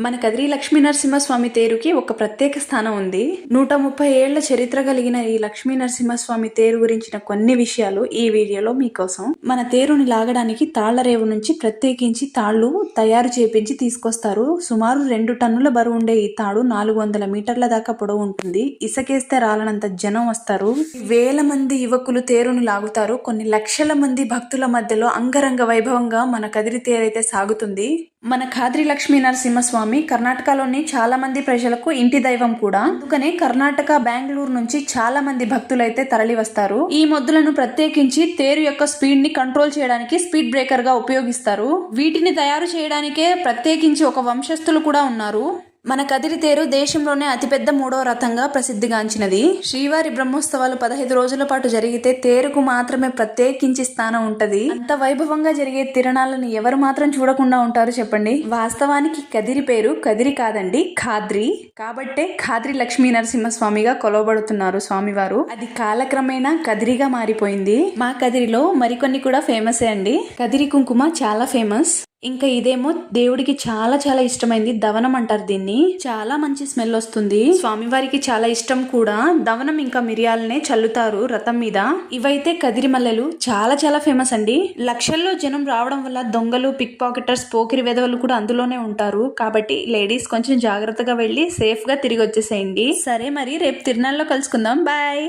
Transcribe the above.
మన కదిరి లక్ష్మీ నరసింహస్వామి తేరుకి ఒక ప్రత్యేక స్థానం ఉంది. 130 ఏళ్ల చరిత్ర కలిగిన ఈ లక్ష్మీ నరసింహస్వామి తేరు గురించిన కొన్ని విషయాలు ఈ వీడియోలో మీకోసం. మన తేరుని లాగడానికి తాళ్లరేవు నుంచి ప్రత్యేకించి తాళ్లు తయారు చేపించి తీసుకొస్తారు. సుమారు 2 టన్నుల బరువు ఉండే ఈ తాడు 400 మీటర్ల దాకా పొడవు ఉంటుంది. ఇసకేస్తే రాలనంత జనం వస్తారు. వేల మంది యువకులు తేరుని లాగుతారు. కొన్ని లక్షల మంది భక్తుల మధ్యలో అంగరంగ వైభవంగా మన కదిరి తేరైతే సాగుతుంది. మన ఖాద్రి లక్ష్మీ నరసింహస్వామి కర్ణాటకలోని చాలా మంది ప్రజలకు ఇంటి దైవం కూడా. అందుకనే కర్ణాటక, బెంగళూరు నుంచి చాలా మంది భక్తులైతే తరలి వస్తారు. ఈ మొద్దులను ప్రత్యేకించి తేరు యొక్క స్పీడ్ ని కంట్రోల్ చేయడానికి స్పీడ్ బ్రేకర్ గా ఉపయోగిస్తారు. వీటిని తయారు చేయడానికే ప్రత్యేకించి ఒక వంశస్థులు కూడా ఉన్నారు. మన కదిరి తేరు దేశంలోనే అతిపెద్ద 3వ రథంగా ప్రసిద్ధిగాంచినది. శ్రీవారి బ్రహ్మోత్సవాలు 15 రోజుల పాటు జరిగితే తేరుకు మాత్రమే ప్రత్యేకించి స్థానం ఉంటది. అంత వైభవంగా జరిగే తిరణాలను ఎవరు మాత్రం చూడకుండా ఉంటారు చెప్పండి. వాస్తవానికి కదిరి పేరు కదిరి కాదండి, ఖాద్రి. కాబట్టే ఖాద్రి లక్ష్మీ నరసింహస్వామిగా కొలవబడుతున్నారు స్వామివారు. అది కాలక్రమేణా కదిరిగా మారిపోయింది. మా కదిరిలో మరికొన్ని కూడా ఫేమసే అండి. కదిరి కుంకుమ చాలా ఫేమస్. ఇంకా ఇదేమో దేవుడికి చాలా చాలా ఇష్టమైంది. దవనం అంటారు దీన్ని. చాలా మంచి స్మెల్ వస్తుంది. స్వామివారికి చాలా ఇష్టం కూడా. దవనం ఇంకా మిరియాలనే చల్లుతారు రథం మీద. ఇవైతే కదిరి మల్లెలు చాలా చాలా ఫేమస్ అండి. లక్షల్లో జనం రావడం వల్ల దొంగలు, పిక్ పాకెటర్స్, పోకిరి వెధవలు కూడా అందులోనే ఉంటారు. కాబట్టి లేడీస్ కొంచెం జాగ్రత్తగా వెళ్ళి సేఫ్ గా తిరిగి వచ్చేసేయండి. సరే మరి రేపు తిరునాళ్ళలో కలుసుకుందాం. బాయ్.